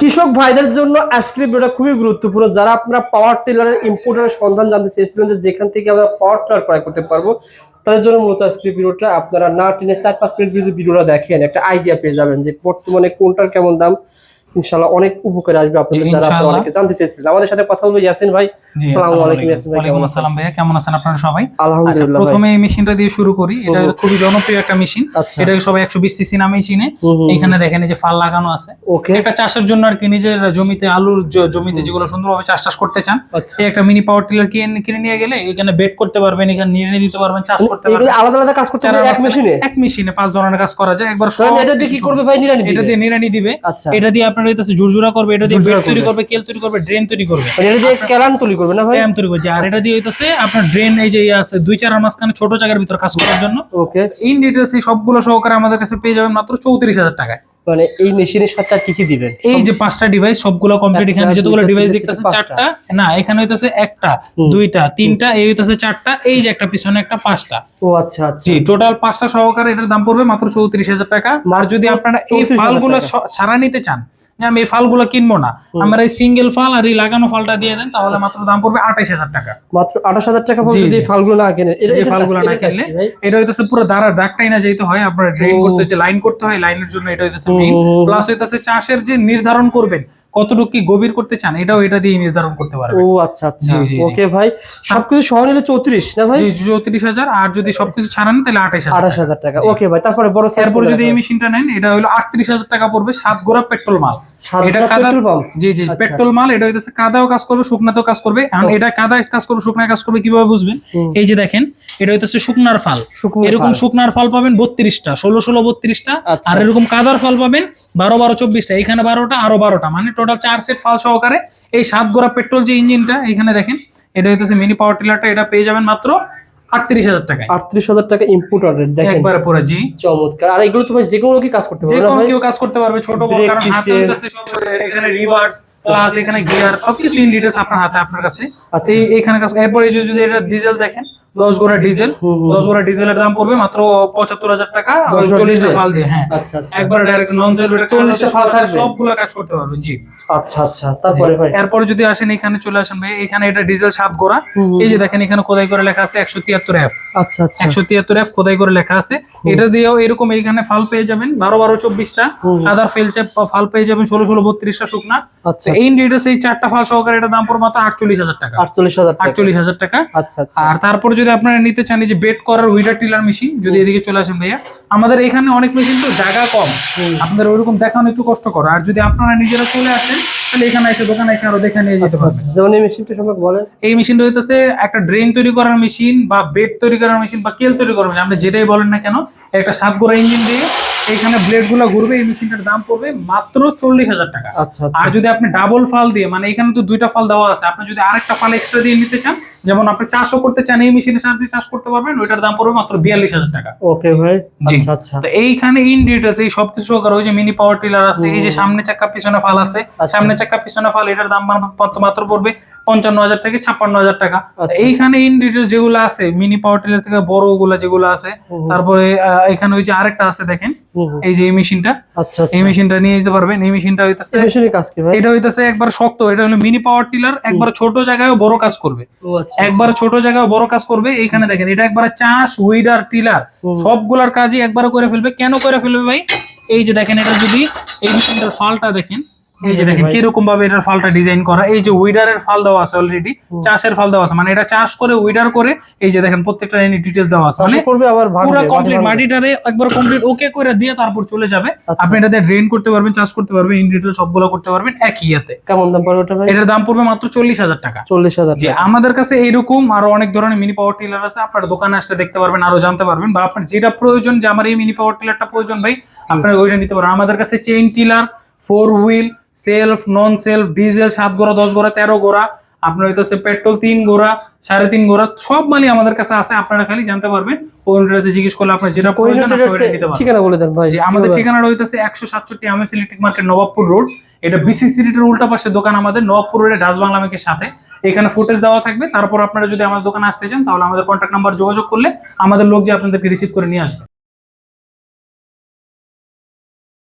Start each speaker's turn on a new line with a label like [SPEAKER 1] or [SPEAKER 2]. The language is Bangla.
[SPEAKER 1] কৃষক ভাইদের জন্য আজকের ভিডিওটা খুবই গুরুত্বপূর্ণ। যারা আপনারা পাওয়ার টিলারের ইম্পোর্টারের সন্ধান জানতে চেয়েছিলেন যে যেখান থেকে আমরা পাওয়ার টিলার ক্রয় করতে পারবো, তাদের জন্য মূলত আজকের ভিডিওটা। আপনারা না টেনে 4-5 মিনিট ভিডিওটা দেখেন, একটা আইডিয়া পেয়ে যাবেন যে বর্তমানে কোনটার কেমন দাম। ইনশাআল্লাহ অনেক উপকারে আসবে আপনাদের, যারা আপনারা অনেকে জানতে চেয়েছিলেন। আমাদের সাথে কথা বলবো ইয়াসিন ভাই। আসসালামু আলাইকুম ইয়াসিন ভাই।
[SPEAKER 2] ওয়ালাইকুম আসসালাম ভাইয়া, কেমন আছেন আপনারা সবাই?
[SPEAKER 1] আলহামদুলিল্লাহ।
[SPEAKER 2] প্রথমে এই মেশিনটা দিয়ে শুরু করি। এটা খুবই জনপ্রিয় একটা মেশিন। এটা সবাই 120 সিসি নামেই চিনে। এখানে দেখেন এই যে ফাল লাগানো আছে। এটা চাষের জন্য আর কি, নিজের জমিতে আলুর জমিতে যেগুলো সুন্দরভাবে চাষ করতে চান, এই একটা মিনি পাওয়ার টিলার কিনে নিয়ে গেলে এখানে বেড করতে পারবেন, এখানে নিড়ানি দিতে পারবেন, চাষ করতে পারবেন।
[SPEAKER 1] আলাদা আলাদা কাজ করতে পারবেন এক মেশিনে
[SPEAKER 2] 5 ধরনের কাজ করা যায় একবার।
[SPEAKER 1] এটা দিয়ে কি করবে ভাই? নিড়ানি দিবে।
[SPEAKER 2] এটা দিয়ে নিড়ানি দিবে। এটা দিয়ে আপনার হইতাছে ঝুরঝুরা করবে, এটা দিয়ে বেড তৈরি করবে, কেল তৈরি করবে, ড্রেন তৈরি করবে।
[SPEAKER 1] এটা দিয়ে ক্যালান তৈরি করবে না ভাই?
[SPEAKER 2] ক্যাম তৈরি করবে। আর এটা দিয়ে হইতাছে আপনার ড্রেন, এই যে আছে 2-4 মাঝখানে ছোট জায়গার ভিতর কাজ করার জন্য।
[SPEAKER 1] ওকে।
[SPEAKER 2] ইন ডিটেইলস এই সবগুলো সহকারে আমাদের কাছে পেয়ে যাবেন মাত্র 34,000 টাকায়।
[SPEAKER 1] মানে এই মেশিনের সাথে কি কি দিবেন?
[SPEAKER 2] এই যে 5টা ডিভাইস সবগুলো কমপ্লিট। এখানে যতগুলো ডিভাইস দেখতেছেন 4টা না, এখানে হইতাছে 1টা 2টা 3টা, এই হইতাছে 4টা, এই যে একটা পিছনে একটা 5টা।
[SPEAKER 1] ও আচ্ছা আচ্ছা।
[SPEAKER 2] জি, টোটাল 5টা সহকারে এটার দাম পড়বে মাত্র 34,000 টাকা। আর যদি আপনারা এই ফালগুলো ছাড়া নিতে চান, আমি এই ফালগুলো কিনবো না, আমার এই সিঙ্গেল ফাল আর এই লাগানো ফালটা দিয়ে দেন, তাহলে মাত্র দাম পড়বে 28,000 টাকা।
[SPEAKER 1] মাত্র 28,000 টাকা পড়বে যদি ফালগুলো না কিনেন।
[SPEAKER 2] এই ফালগুলো না কিনলে এটা হইতাছে পুরো দাগটাই না যেতে হয়, আপনার ড্রেন করতে হচ্ছে, লাইন করতে হয়, লাইনের জন্য এটা হইতাছে মেইন। প্লাস হইতাছে চাষের যে নির্ধারণ করবেন কতটুকু কি গভীর করতে চান, এটাও এটা দিয়ে নির্ধারণ করতে পারবেন।
[SPEAKER 1] ও আচ্ছা আচ্ছা। ওকে ভাই, সবকিছু সহ নিলে 34 না ভাই?
[SPEAKER 2] 34,000। আর যদি সবকিছু ছাড়ান তাহলে 28,000
[SPEAKER 1] টাকা। ওকে ভাই, তারপরে বড় সাইজ
[SPEAKER 2] এরপর যদি এই মেশিনটা নেন, এটা হলো 38,000 টাকা পড়বে। 7 গোড়া পেট্রোল মাল। এটা
[SPEAKER 1] পেট্রোল পাম্প।
[SPEAKER 2] জি জি, পেট্রোল মাল। এটা হইতাছে কাদাও কাজ করবে, শুকনাতেও কাজ করবে। এখন এটা কাদায় কাজ করবে, শুকনায় কাজ করবে, কিভাবে বুঝবেন? এই যে দেখেন, এটা হইতাছে শুকনার ফাল। এরকম শুকনার ফাল পাবেন 32টা, 16-16 32টা। আর এরকম কাদার ফাল পাবেন 12-12 24টা। এখানে 12টা, আরো 12টা, মানে টোটাল 4 সেট ফাল সহকারে এই 7 গোড়া পেট্রোল যে ইঞ্জিনটা এখানে দেখেন, এটা হইতাছে মিনি পাওয়ার টিলারটা। এটা পেয়ে যাবেন মাত্র 38,000 টাকায়।
[SPEAKER 1] 38,000 টাকা ইম্পোর্টার রেট দেখেন
[SPEAKER 2] একবারে পুরো। জি,
[SPEAKER 1] চমৎকার। আর এগুলো তো ভাই যে কোনো কি কাজ করতে পারবে?
[SPEAKER 2] যে কোনো কেউ কাজ করতে পারবে, ছোট বড়। কারণ হাতে হইতাছে সব, এখানে রিভার্স প্লাস এখানে গিয়ার সবকিছু ইন ডিটেইলস আপনার হাতে, আপনার কাছে এইখানে কাজ। এরপরে যদি এটা ডিজেল দেখেন, 10 গোড়া ডিজেল। 10 গোড়া ডিজেলের দাম পড়বে মাত্র 75,000 টাকা। 40টা ফাল দিয়ে, হ্যাঁ একবার ডাইরেক্ট নন সেল 40টা ফাল থাকবে, সবগুলো কাজ করতে পারবেন। জি
[SPEAKER 1] আচ্ছা আচ্ছা। তারপরে ভাই
[SPEAKER 2] এরপরে যদি আসেন, এখানে চলে আসেন ভাই, এখানে এটা ডিজেল 7 গোড়া। এই যে দেখেন, এখানে খোদাই করে লেখা আছে 173F। আচ্ছা আচ্ছা, 173F খোদাই করে লেখা আছে। এটা দিয়েও এরকম এখানে ফাল পেয়ে যাবেন 12-12 24টা। আদার ফাল পেয়ে যাবেন 16-16 32টা শুকনা। আচ্ছা, এই ডিটেইলস এই 4টা ফাল সহকারে এটা দাম পড়বে মাত্র 48,000 টাকা। 48,000 টাকা। আচ্ছা আচ্ছা। আর তারপরে যদি আপনারা নিতে চান এই যে বেড করার উইডার টিলার মেশিন, যদি এদিকে চলে আসেন ভাইয়া, আমাদের এখানে অনেক মেশিন তো জায়গা কম, আপনাদের ওইরকম দেখানো একটু কষ্টকর। আর যদি আপনারা নিজেরা চলে আসেন তাহলে এখানে এসে দোকানে এসে আরো দেখে নিয়ে যেতে পারবেন।
[SPEAKER 1] যেমন এই মেশিনটা সম্পর্কে বলেন।
[SPEAKER 2] এই মেশিনটা হইতাছে একটা ড্রেন তৈরি করার মেশিন, বা বেড তৈরি করার মেশিন, বা কেল তৈরি করার মেশিন, আপনি যেটাই বলেন না কেন। একটা 7 গোড়া ইঞ্জিন দিয়ে এখানে ব্লেড গুলো ঘুরবে। এই মেশিনটার দাম পড়বে মাত্র 40,000 টাকা। আচ্ছা। আর যদি আপনি ডাবল ফাল দিয়ে, মানে এখানে তো 2টা ফাল দেওয়া আছে, আপনি যদি আরেকটা ফাল এক্সট্রা দিয়ে নিতে চান, যেমন আপনি চাষও করতে চান, এই মেশিনের সাহায্যে চাষ করতে পারবেন, ওইটার দাম পড়বে মাত্র 42,000 টাকা।
[SPEAKER 1] ওকে ভাই। আচ্ছা আচ্ছা।
[SPEAKER 2] তো এইখানে ইন ডিটেইলস এই সবকিছু সহকারে, ওই যে মিনি পাওয়ার টিলার আছে, এই যে সামনে চাকা পিছনে ফাল আছে, সামনে চাকা পিছনে ফাল, এটার দাম মাত্র পড়বে 55,000 থেকে 56,000 টাকা। এইখানে ইন ডিটেইলস যেগুলো আছে মিনি পাওয়ার টিলার থেকে বড় ওগুলা যেগুলো আছে, তারপরে এখানে ওই যে আরেকটা আছে দেখেন, এই যে এই মেশিনটা। আচ্ছা, এই মেশিনটা নিয়ে যেতে পারবেন। এই মেশিনটা হইতাছে,
[SPEAKER 1] মেশিনের কাজ কি ভাই?
[SPEAKER 2] এটা হইতাছে একবার শক্ত। এটা হলো মিনি পাওয়ার টিলার, একবার ছোট জায়গায় বড় কাজ করবে। একবার ছোট জায়গায় বড় কাজ করবে। এইখানে দেখেন, এটা একবার চাষ উইডার টিলার সবগুলার কাজই একবার করে ফেলবে। কেন করে ফেলবে ভাই? এই যে দেখেন, এটা যদি এই মেশিনটার ফালটা দেখেন, এই যে দেখেন কিরকম ভাবে এটার ফালটা ডিজাইন করা। এই যে উইডারের ফাল দেওয়া আছে অলরেডি, চাষের ফাল দেওয়া আছে, মানে এটা চাষ করে উইডার করে। এই যে দেখেন প্রত্যেকটা ডিটেইলস দেওয়া আছে, মানে পুরো কমপ্লিট মাটিটারে একবার কমপ্লিট ওকে করে দিয়ে তারপর চলে যাবে। আপনি এটা দিয়ে ড্রেন করতে পারবেন, চাষ করতে পারবেন, ইন ডিটেইলস সবগুলো করতে পারবেন একই ইয়াতে।
[SPEAKER 1] কেমন দাম পড়বে ওটা ভাই?
[SPEAKER 2] এটার দাম পড়বে মাত্র 40,000 টাকা।
[SPEAKER 1] 40,000
[SPEAKER 2] যে আমাদের কাছে এইরকম আরো অনেক ধরনের মিনি পাওয়ার টিলার আছে, আপনার দোকানে আসলে দেখতে পারবেন, আরো জানতে পারবেন, বা আপনার যেটা প্রয়োজন, যে আমার এই মিনি পাওয়ার টিলারটা প্রয়োজন ভাই, আপনারা ওইটা নিতে পারেন। আমাদের কাছে চেইন টিলার, 4 হুইল, সেলফ, নন সেলফ, ডিজেল 7 গোড়া, 10 গোড়া, 13 গোড়া, আপনার হইতাছে পেট্রোল 3 গোড়া, 3.5 গোড়া, সব মালই আমাদের কাছে আছে। আপনারা খালি জানতে পারবেন, ওই অ্যাড্রেসে জিজ্ঞেস করলে আপনার যেটা প্রয়োজন আপনি ওইটা নিতে পারবেন।
[SPEAKER 1] ঠিকানা বলে দেন ভাই।
[SPEAKER 2] যে আমাদের ঠিকানাটা হইতাছে 167 MS electric market, Nawabpur road. এটা বিসিসি রোডের উল্টা পাশে দোকান আমাদের, নবাবপুর রোডে ডাচ বাংলা ব্যাংকের সাথে। এখানে ফুটেজ দেওয়া থাকবে। তারপর আপনারা যদি আমাদের দোকানে আসতে চান, তাহলে আমাদের কন্ট্যাক্ট নাম্বার যোগাযোগ করলে আমাদের লোক যে আপনাদেরকে রিসিভ করে নিয়ে আসবে।